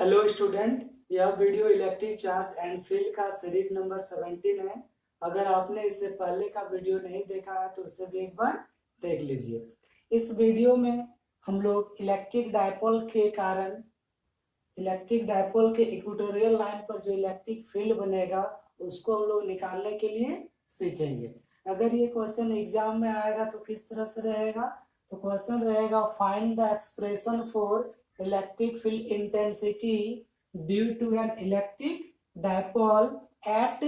Hello student, यह video electric charge and field का series number 17 है। अगर आपने इससे पहले का वीडियो नहीं देखा है तो उसे भी एक बार देख लीजिए। इस वीडियो में हम लोग इलेक्ट्रिक डायपोल के कारण इलेक्ट्रिक डायपोल के इक्वेटोरियल लाइन पर जो इलेक्ट्रिक फील्ड बनेगा उसको हम लोग निकालने के लिए सीखेंगे। अगर ये क्वेश्चन एग्जाम में आएगा तो किस तरह से रहेगा, तो क्वेश्चन रहेगा find the expression for electric field intensity due to an electric dipole at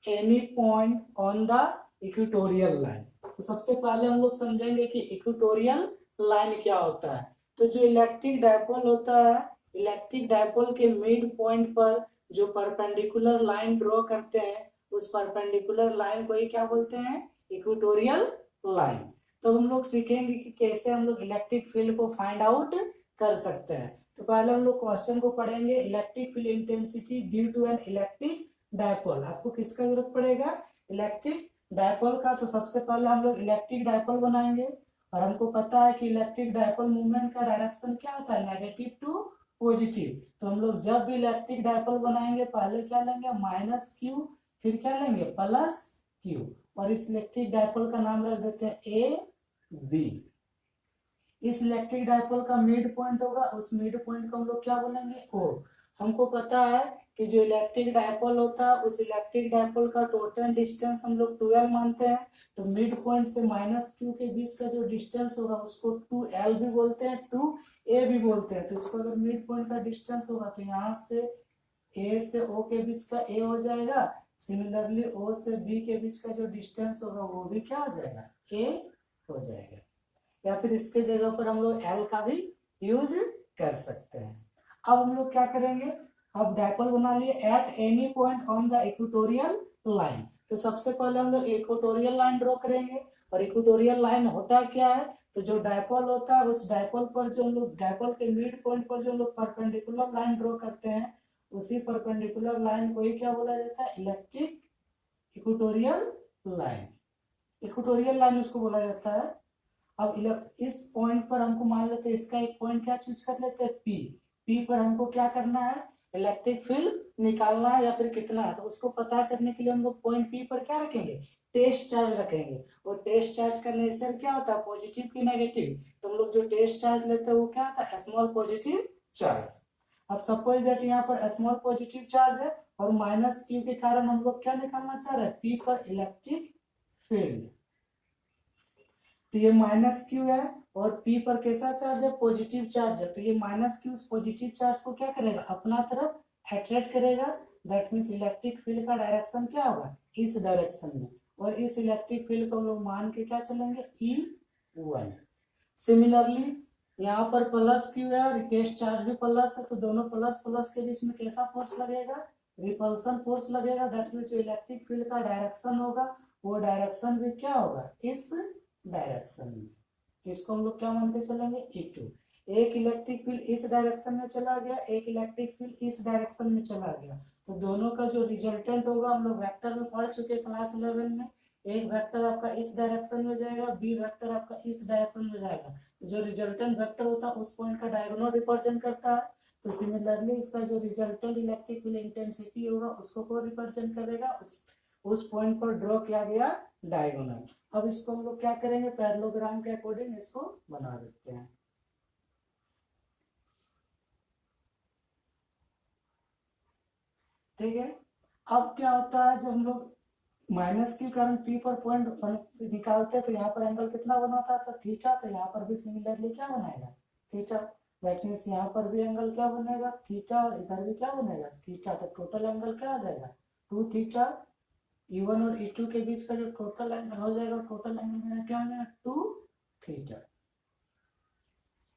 any point on the equatorial line. तो सबसे पहले हम लोग समझेंगे कि इक्वेटोरियल लाइन क्या होता है। तो जो इलेक्ट्रिक डायपोल होता है, इलेक्ट्रिक डायपोल के मिड पॉइंट पर जो परपेंडिकुलर लाइन ड्रॉ करते हैं उस परपेंडिकुलर लाइन को ही क्या बोलते हैं, इक्वेटोरियल लाइन। तो हम लोग सीखेंगे कि कैसे हम लोग इलेक्ट्रिक फील्ड को फाइंड आउट कर सकते हैं। तो पहले हम लोग क्वेश्चन को पढ़ेंगे, electric field intensity due to an electric dipole. आपको किसका जरूरत पड़ेगा, इलेक्ट्रिक डायपोल का। तो सबसे पहले हम लोग इलेक्ट्रिक डायपोल बनाएंगे और हमको पता है कि इलेक्ट्रिक डायपोल मूवमेंट का डायरेक्शन क्या होता है, नेगेटिव टू पॉजिटिव। तो हम लोग जब भी इलेक्ट्रिक डायपोल बनाएंगे पहले क्या लेंगे, माइनस क्यू, फिर क्या लेंगे, प्लस क्यू, और इस इलेक्ट्रिक डायपोल का नाम रख देते हैं ए बी। इस इलेक्ट्रिक डायपोल का मिड पॉइंट होगा, उस मिड पॉइंट को हम लोग क्या बोलेंगे, ओ। हमको पता है कि जो इलेक्ट्रिक डायपोल होता है उस इलेक्ट्रिक डायपोल का टोटल डिस्टेंस हम लोग 12 मानते हैं। तो मिड पॉइंट से माइनस क्यू के बीच का जो डिस्टेंस होगा उसको 2l भी बोलते हैं, 2a भी बोलते हैं। तो इसको अगर मिड पॉइंट का डिस्टेंस होगा तो यहाँ से a से o के बीच का a हो जाएगा, सिमिलरली o से b के बीच का जो डिस्टेंस होगा वो भी क्या हो जाएगा, a हो जाएगा। या फिर इसके जगह पर हम लोग l का भी यूज कर सकते हैं। अब हम लोग क्या करेंगे, अब डायपोल बना लिए eight any point on the equatorial line. तो सबसे पहले हम लोग इक्वेटोरियल लाइन ड्रॉ करेंगे। और इक्वेटोरियल लाइन होता क्या है, तो जो डायपोल होता है उस डायपोल पर जो हम लोग डायपोल के मिड पॉइंट पर जो लोग परपेंडिकुलर लाइन ड्रॉ करते हैं उसी परपेंडिकुलर लाइन को ही क्या बोला जाता है, electric equatorial line. Equatorial line उसको बोला जाता है। अब इस पॉइंट पर हमको मान लेते हैं, इसका एक पॉइंट क्या चूज कर लेते हैं, पी पर हमको क्या करना है, इलेक्ट्रिक फील्ड निकालना है या फिर कितना है। तो उसको पता करने के लिए हम लोग पॉइंट पी पर क्या रखेंगे, टेस्ट चार्ज रखेंगे। और टेस्ट चार्ज का नेचर क्या होता है, पॉजिटिव की नेगेटिव। तो हम लोग जो टेस्ट चार्ज लेते हैं वो क्या होता है, स्मॉल पॉजिटिव चार्ज। अब सपोज दैट यहाँ पर स्मॉल पॉजिटिव चार्ज है और माइनस क्यू के कारण हम लोग क्या निकालना चाह रहे हैं, पी पर इलेक्ट्रिक फील्ड। तो ये माइनस क्यू है और पी पर कैसा चार्ज है, पॉजिटिव चार्ज है। तो ये माइनस क्यू उस पॉजिटिव चार्ज को क्या करेगा, अपना तरफ अट्रैक्ट करेगा। दैट मीन्स इलेक्ट्रिक फील्ड का डायरेक्शन क्या होगा, इस डायरेक्शन में। और इस इलेक्ट्रिक फील्ड को हम लोग मान के क्या चलेंगे, E1। सिमिलरली यहाँ पर प्लस क्यू है और टेस्ट चार्ज भी प्लस है, तो दोनों प्लस प्लस के बीच में कैसा फोर्स लगेगा, रिपल्सन फोर्स लगेगा। दैट मीन्स जो इलेक्ट्रिक फील्ड का डायरेक्शन होगा वो डायरेक्शन भी क्या होगा, इस डायरेक्शन में। इसको हम लोग क्या मान के चलेंगे, E2। एक इलेक्ट्रिक फील्ड इस डायरेक्शन में चला गया, एक इलेक्ट्रिक फील्ड इस डायरेक्शन में चला गया। तो दोनों का जो रिजल्टेंट होगा, हम लोग वेक्टर में पढ़ चुके क्लास 11 में, एक वेक्टर आपका इस डायरेक्शन में जाएगा, बी वेक्टर आपका इस डायरेक्शन में जाएगा। जो रिजल्टेंट वेक्टर होता है उस पॉइंट का डायगोनल रिप्रेजेंट करता है। तो सिमिलरली इसका जो रिजल्टेंट इलेक्ट्रिक फील्ड इंटेंसिटी होगा उसको को रिप्रेजेंट करेगा, उस पॉइंट पर ड्रॉ किया गया डायगोनल। अब इसको हम लोग क्या करेंगे, पैरेललोग्राम के अकॉर्डिंग इसको बना देते हैं। ठीक है। अब क्या होता है, जब हम लोग माइनस के कारण पी पर पॉइंट निकालते हैं तो यहाँ पर एंगल कितना बनाता है, थीटा। तो यहाँ पर भी सिमिलरली क्या बनाएगा, थीटा। दैट मीन्स यहाँ पर भी एंगल क्या बनेगा, थीटा, और इधर भी क्या बनेगा, थीटा। तो टोटल एंगल क्या आ जाएगा, 2 थीटा। E1 और E2 के बीच का जो टोटल एंगल हो जाएगा, टोटल एंगल मेरा क्या है, 2 थीटा।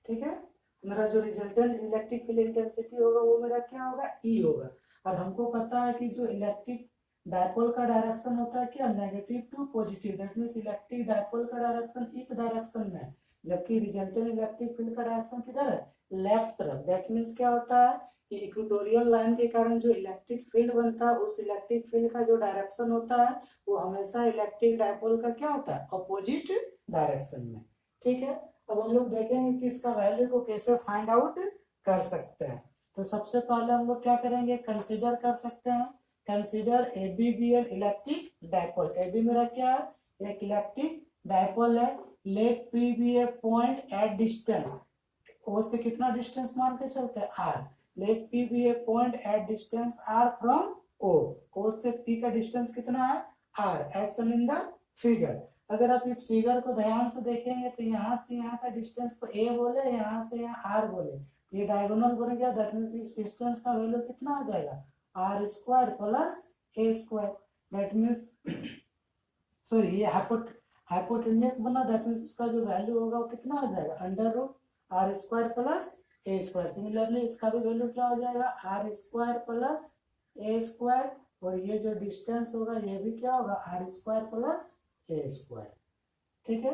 ठीक है। मेरा जो रिजल्टेंट इलेक्ट्रिक फील्ड इंटेंसिटी होगा वो मेरा क्या होगा, E होगा। और हमको पता है कि जो इलेक्ट्रिक डायपोल का डायरेक्शन होता है क्या, negative to positive. That means electric dipole का डायरेक्शन इस डायरेक्शन में, जबकि रिजल्टेंट इलेक्ट्रिक फील्ड का डायरेक्शन किधर है, लेफ्ट तरफ। दैट मींस क्या होता है कि इक्वेटोरियल लाइन के कारण जो इलेक्ट्रिक फील्ड बनता है उस इलेक्ट्रिक फील्ड का जो डायरेक्शन होता है वो हमेशा इलेक्ट्रिक डायपोल का क्या होता है, अपोजिट डायरेक्शन में। ठीक है। अब हम लोग देखेंगे कि इसका वैल्यू को कैसे फाइंड आउट कर सकते हैं। तो सबसे पहले हम लोग क्या करेंगे, कंसीडर कर सकते हैं, consider A B be an electric dipole. A B मेरा क्या है, एक इलेक्ट्रिक डायपोल है। Let P be a point at distance, O से कितना डिस्टेंस मान के चलते हैं, R. Let P be a point at distance R from O, O से पी का डिस्टेंस कितना है, R, as shown in the figure. अगर आप इस फिगर को ध्यान से देखेंगे तो यहाँ से यहाँ का डिस्टेंस को ए बोले, यहाँ से यहाँ आर बोले, ये डायगोनल बन गया, दैट मीन्स इस डिस्टेंस का वैल्यू कितना आ जाएगा, are square plus A square. That means sorry ये हाइपोटेन्यूस बना, दैट मीन्स उसका जो वैल्यू होगा वो कितना हो जाएगा, under root are square plus A square. Similarly इसका भी वैल्यू क्या हो जाएगा, are square plus A square, और ये जो डिस्टेंस होगा ये भी क्या होगा, आर स्क्वायर प्लस ए स्क्वायर। ठीक है,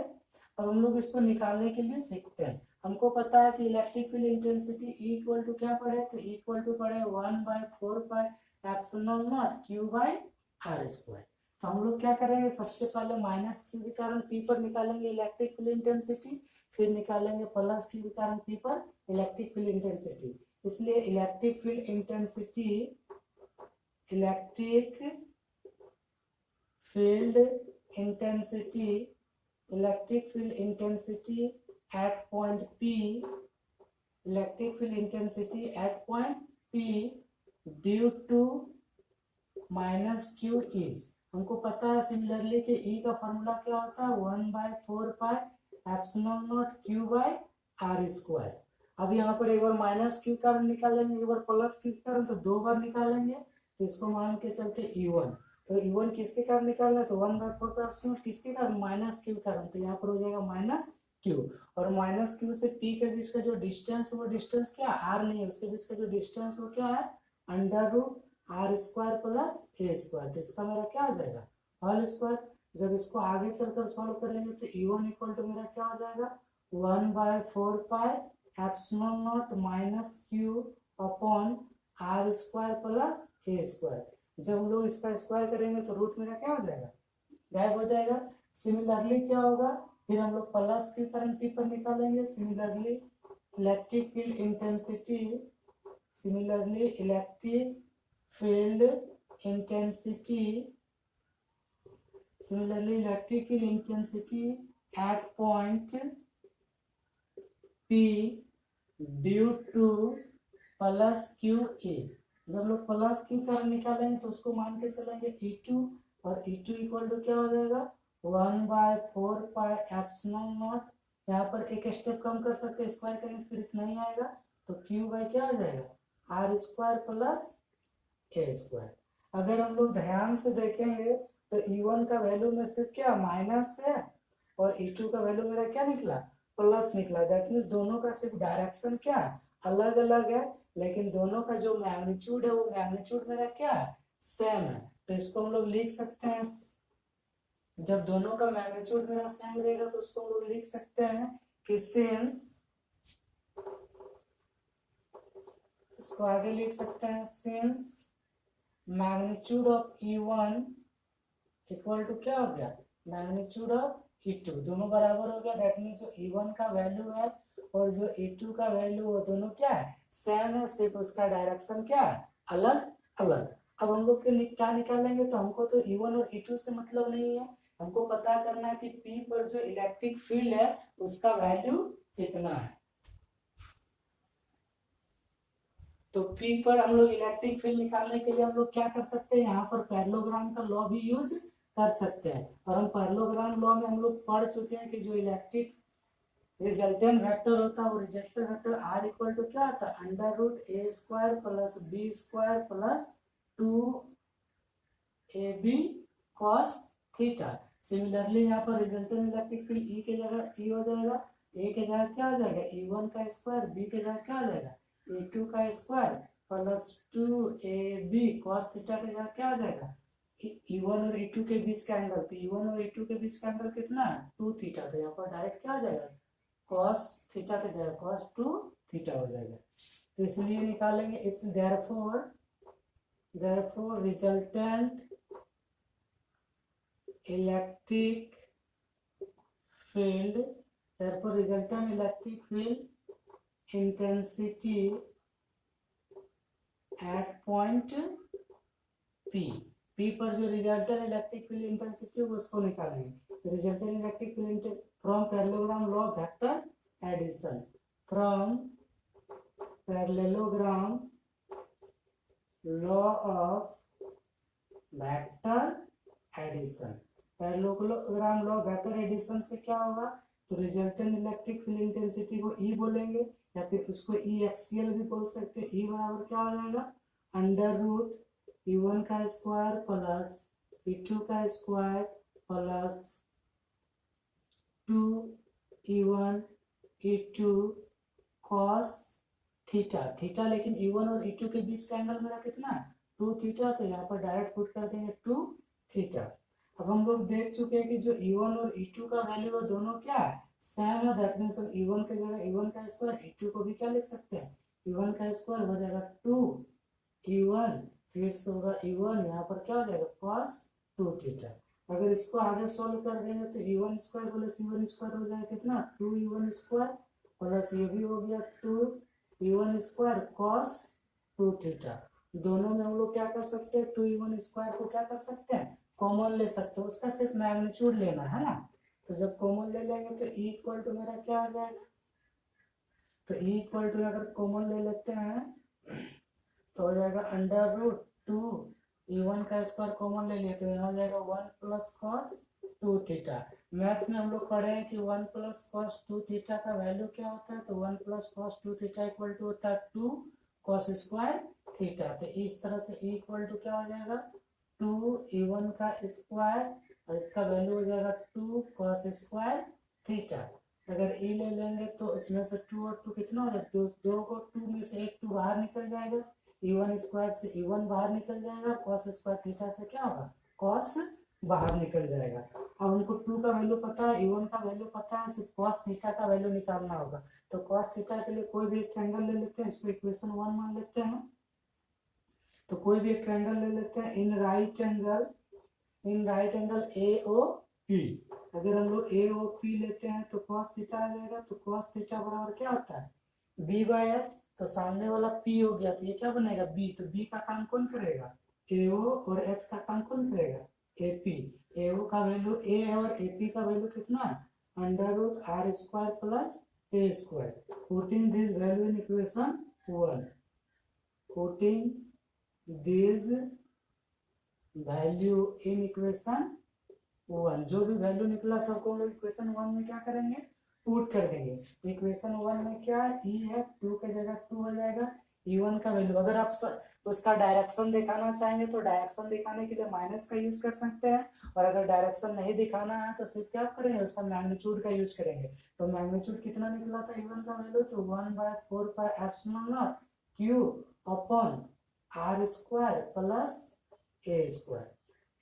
अब हम लोग इसको निकालने के लिए सीखते हैं। हमको पता है कि electric field intensity equal to क्या पड़े, तो इक्वल टू पड़े 1/4 pi epsilon not Q by are square. तो हम लोग क्या करेंगे, सबसे पहले माइनस क्यू के कारण पी पर निकालेंगे इलेक्ट्रिक फील्ड इंटेंसिटी, फिर निकालेंगे प्लस क्यू के कारण पी पर इलेक्ट्रिक फील्ड इंटेंसिटी। इसलिए electric field intensity, electric field intensity, electric field intensity at point P, electric field intensity at point P due to minus Q is, हमको पता है similarly कि ई का फॉर्मूला क्या होता है, 1/4 pi epsilon not Q by are square. अब यहाँ पर एक बार माइनस क्यू कारण निकालेंगे, एक बार प्लस क्यू कारण, तो दो बार निकालेंगे, तो इसको मान के चलते E1। तो E1 किसके कारण निकालना है, तो 1/4 पाई एप्सिलॉन किसके कारण, माइनस क्यू कारण, तो यहाँ पर हो जाएगा माइनस क्यू। और माइनस क्यू से पी के बीच का जो डिस्टेंस, वो डिस्टेंस क्या, आर नहीं है, उसके बीच का जो डिस्टेंस वो क्या है, under root are square plus A square. तो इसका मेरा क्या हो जाएगा, होल स्क्वायर। जब इसको आगे चलकर सॉल्व करेंगे तो E1 इक्वल टू मेरा क्या हो जाएगा, 1/4 pi epsilon naught minus Q upon R square plus ए स्क्वायर। जब हम लोग इसका स्क्वायर करेंगे तो रूट मेरा क्या हो जाएगा, गायब हो जाएगा। सिमिलरली क्या होगा, फिर हम लोग प्लस क्यू करंट पी पर निकालेंगे। Similarly electric field intensity, similarly electric field intensity, similarly electric field intensity at point P due to plus Q is, जब लोग प्लस क्यू कर निकालेंगे तो उसको मान के चलेंगे E2, और E2 इक्वल टू क्या हो जाएगा, 1/4 पाई एप्सिलॉन नॉट, यहाँ पर एक स्टेप कम कर सकते हैं, स्क्वायर करेंगे फिर इतना ही आएगा, तो Q बाई क्या हो जाएगा, are square plus A square. अगर हम लोग ध्यान से देखेंगे तो E1 का वैल्यू में सिर्फ क्या माइनस है, और E2 का वैल्यू मेरा क्या निकला, प्लस निकला। दैट मीन्स दोनों का सिर्फ डायरेक्शन क्या अलग अलग है, लेकिन दोनों का जो मैग्नीट्यूड है वो मैग्नीट्यूड मेरा क्या है, सेम है। तो इसको हम लोग लिख सकते हैं, जब दोनों का मैग्नीट्यूड मेरा सेम रहेगा तो उसको हम लोग लिख सकते हैं कि सिंस, इसको आगे लिख सकते हैं, since magnitude of E1 equal to क्या हो गया, मैग्नीट्यूड ऑफ E2, दोनों बराबर हो गया। दैट मीन्स जो E1 का वैल्यू है और जो E2 का वैल्यू वो दोनों क्या है, सेम है, सिर्फ उसका डायरेक्शन क्या है, अलग अलग। अब हम लोग क्या निकालेंगे, तो हमको तो E1 और E2 से मतलब नहीं है, हमको पता करना है कि P पर जो इलेक्ट्रिक फील्ड है उसका वैल्यू कितना है। तो P पर हम लोग इलेक्ट्रिक फील्ड निकालने के लिए हम लोग क्या कर सकते हैं, यहाँ पर पैरेललोग्राम का लॉ भी यूज कर सकते हैं। और हम पैरेललोग्राम लॉ में हम लोग पढ़ चुके हैं कि जो इलेक्ट्रिक रिजल्टेंट वेक्टर होता है वो resultant vector R equal to क्या होता है, under root A square plus B square plus 2ab cos theta. Similarly यहाँ पर रिजल्टेंट इलेक्ट्रिक फील्ड E के जगह E हो जाएगा, A के जगह क्या हो जाएगा, E1 का स्क्वायर, B के जगह क्या हो जाएगा, E2 का square plus 2ab cos theta के जगह क्या आ जाएगा, E1 और E2 के बीच का एंगल, तो E1 और E2 के बीच का एंगल कितना है, 2 थीटा। तो यहाँ पर डायरेक्ट क्या आ जाएगा, cos थीटा के जगह cos 2 थीटा हो जाएगा। तो इसलिए निकालेंगे इस therefore resultant electric field intensity at point P. P पर जो रिजल्टेंट इलेक्ट्रिक फील्ड इंटेंसिटी है उसको निकालेंगे। Resultant electric field from parallelogram law of vector addition, from parallelogram law of vector addition. Parallelogram law of vector addition से क्या होगा, तो resultant electric field intensity को ई बोलेंगे या फिर उसको ई एक्सियल भी बोल सकते हैं। ई बराबर क्या हो जाएगा, अंडर रूट E1 का स्क्वायर प्लस E2 का square plus 2E1 E2 cos theta. Theta लेकिन E1 और E2 के बीच का एंगल मेरा कितना है, 2 थीटा, तो यहाँ पर डायरेक्ट पुट कर देंगे 2 थीटा। अब हम लोग देख चुके हैं कि जो E1 और E2 का वैल्यू है दोनों क्या है, सेम है। दैट मींस हम E1 के जगह E1 का स्क्वायर, E2 को भी क्या लिख सकते हैं, E1 का स्क्वायर हो जाएगा 2 E1, फिर से होगा E1, यहाँ पर क्या हो जाएगा cos 2 थीटा। अगर इसको आगे सॉल्व कर देंगे तो E1 square plus E1 square हो जाएगा कितना, 2 E1 स्क्वायर प्लस ये भी हो गया 2 E1 स्क्वायर cos 2 थीटा। दोनों में हम लोग क्या कर सकते हैं, 2 E1 स्क्वायर को क्या कर सकते हैं, कॉमन ले सकते हैं, उसका सिर्फ मैग्नीट्यूड लेना है ना। तो जब कॉमन ले लेंगे तो E इक्वल टू मेरा क्या हो जाएगा, तो E इक्वल टू अगर कॉमन ले लेते हैं तो हो जाएगा अंडर रूट 2 E1 का स्क्वायर कॉमन ले लिए तो यहाँ हो जाएगा 1 प्लस cos 2 थीटा। मैथ में हम लोग पढ़े हैं कि 1 प्लस cos 2 थीटा का वैल्यू क्या होता है, तो 1 plus cos 2 theta equal to होता है 2 cos स्क्वायर थीटा। तो इस तरह से E इक्वल टू क्या हो जाएगा, 2 E1 का स्क्वायर और इसका वैल्यू हो जाएगा 2 cos स्क्वायर थीटा। अगर E ले लेंगे तो इसमें से 2 और 2 कितना हो जाएगा, दो को 2 में से एक 2 बाहर निकल जाएगा, E1 स्क्वायर से E1 बाहर निकल जाएगा, cos स्क्वायर थीटा से क्या होगा, cos बाहर निकल जाएगा। अब हमको 2 का वैल्यू पता है, E1 का वैल्यू पता है, सिर्फ cos थीटा का वैल्यू निकालना होगा। तो cos थीटा के लिए कोई भी एक ट्रायंगल ले लेते हैं, इसको इक्वेशन 1 मान लेते हैं। तो कोई भी एक ट्रायंगल ले लेते हैं इन राइट एंगल AOP। अगर हम लोग AOP लेते हैं तो cos थीटा आ जाएगा, तो cos थीटा बराबर क्या होता है, B/H। तो सामने वाला P हो गया तो ये क्या बनेगा B, तो B का काम कौन करेगा, AO, और H का काम कौन करेगा, AP। AO का वैल्यू A है और AP का वैल्यू कितना है, under root R square plus A square. Putting this value in equation 1, putting this value in equation 1, जो भी वैल्यू निकला सबको हम लोग इक्वेशन 1 में क्या करेंगे, पुट कर देंगे। इक्वेशन 1 में क्या है, E है, 2 के जगह 2 हो जाएगा। E1 का वैल्यू अगर आप उसका डायरेक्शन दिखाना चाहेंगे तो डायरेक्शन दिखाने के लिए माइनस का यूज कर सकते हैं, और अगर डायरेक्शन नहीं दिखाना है तो सिर्फ क्या करेंगे, उसका मैग्नीट्यूड का यूज करेंगे। तो मैग्नीट्यूड कितना निकला था E1 का वैल्यू, तो 1/4 pi epsilon not Q upon R square plus A square.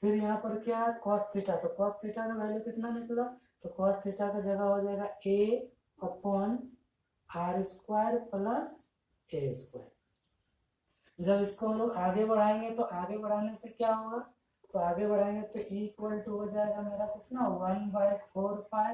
फिर यहाँ पर क्या है, cos थीटा, तो cos थीटा का वैल्यू कितना निकला, तो cos थीटा का जगह हो जाएगा A upon R square plus A square. जब इसको हम लोग आगे बढ़ाएंगे तो आगे बढ़ाने से क्या होगा, तो आगे बढ़ाएंगे तो E इक्वल टू हो जाएगा मेरा कितना, 1/4 पाई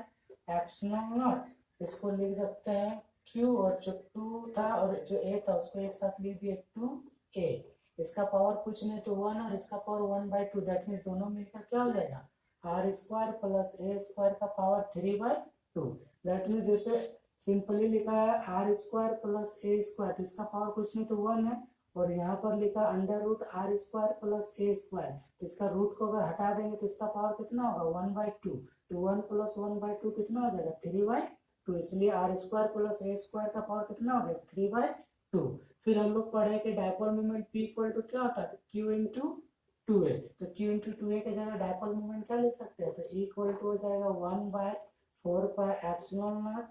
एप्सिलॉन नॉट, इसको लिख सकते हैं Q, और जो 2 था और जो A था उसको एक साथ लिख दिए 2A। इसका पावर कुछ नहीं तो 1 और इसका पावर 1/2, दैट मीन्स दोनों मिलकर क्या हो जाएगा, R square plus A square का पावर 3/2। दैट मीन्स जैसे सिंपली लिखा है R square plus A square, तो इसका पावर कुछ नहीं तो 1 है, और यहाँ पर लिखा under root R square plus A square, तो इसका रूट को अगर हटा देंगे तो इसका पावर कितना होगा, 1/2। तो 1 प्लस 1/2 कितना हो जाएगा, 3/2, इसलिए R square plus A square का पावर कितना हो गया, 3/2। फिर हम लोग पढ़े कि dipole moment P equal to क्या होता है, Q इंटू 2A। तो Q इंटू 2A के जगह डायपोल मोमेंट क्या लिख सकते हैं, तो E इक्वल टू हो जाएगा 1/4 pi epsilon not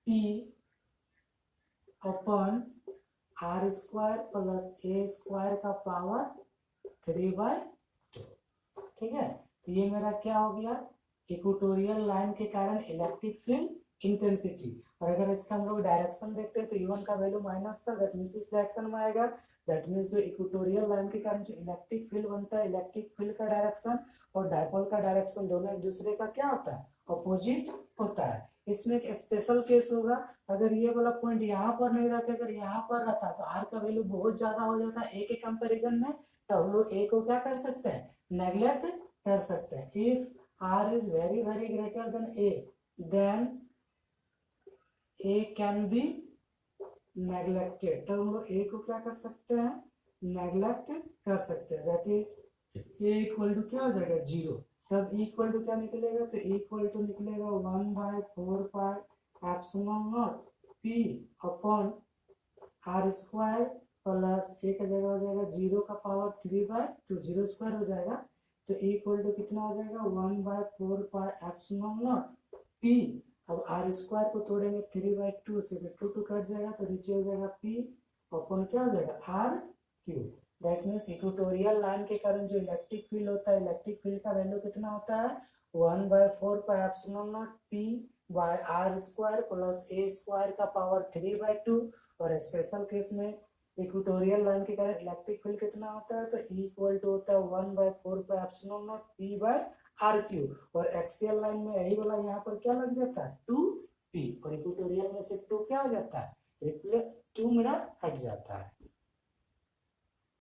P upon R square plus A square का पावर 3/2। ठीक है, तो ये मेरा क्या हो गया, इक्वेटोरियल लाइन के कारण इलेक्ट्रिक फील्ड इंटेंसिटी। और अगर इसका हम लोग डायरेक्शन देखते हैं तो E1 का वैल्यू माइनस था, दैट मींस इस डायरेक्शन में आएगा। दैट मींस जो इक्वेटोरियल लाइन के कारण जो इलेक्ट्रिक फील्ड बनता है, इलेक्ट्रिक फील्ड का डायरेक्शन और डायपोल का डायरेक्शन दोनों एक दूसरे का क्या होता है, अपोजिट होता है। इसमें एक स्पेशल केस होगा, अगर ये वाला पॉइंट यहाँ पर नहीं रहता, अगर यहाँ पर रहता तो आर का वैल्यू बहुत ज्यादा हो जाता है ए के कंपैरिजन में, तो हम लोग ए को क्या कर सकते हैं, नेग्लेक्ट कर सकते हैं। If R is very very greater than A, then A can be neglected, तो हम लोग ए को क्या कर सकते हैं, नेग्लेक्ट कर सकते हैं। That is A equal to क्या हो जाएगा, 0। तब इक्वल टू क्या निकलेगा, तो इक्वल टू निकलेगा 1/4 epsilon naught P upon R square plus A का जगह हो जाएगा 0 का पावर 3/2, 0 स्क्वायर हो जाएगा, तो इक्वल टू कितना हो जाएगा 1/4 एप्सिलॉन नॉट पी। अब आर स्क्वायर को तोड़ेंगे 3/2 से, 2 कट जाएगा तो नीचे हो जाएगा पी अपॉन क्या हो जाएगा R cube. That means equatorial line के कारण जो इलेक्ट्रिक फील्ड होता है, इलेक्ट्रिक फील्ड का वैल्यू कितना होता है 1/4 epsilon naught P by R square plus A square का पावर 3/2। और स्पेशल केस में इक्वेटोरियल लाइन के कारण इलेक्ट्रिक फील्ड कितना होता है, तो इक्वल टू होता है 1/4 epsilon naught P by R cube. और एक्सियल लाइन में यही वाला यहाँ पर क्या लग जाता है 2p, और इक्वेटोरियल में से 2 क्या हो जाता है, 2 मेरा हट जाता है।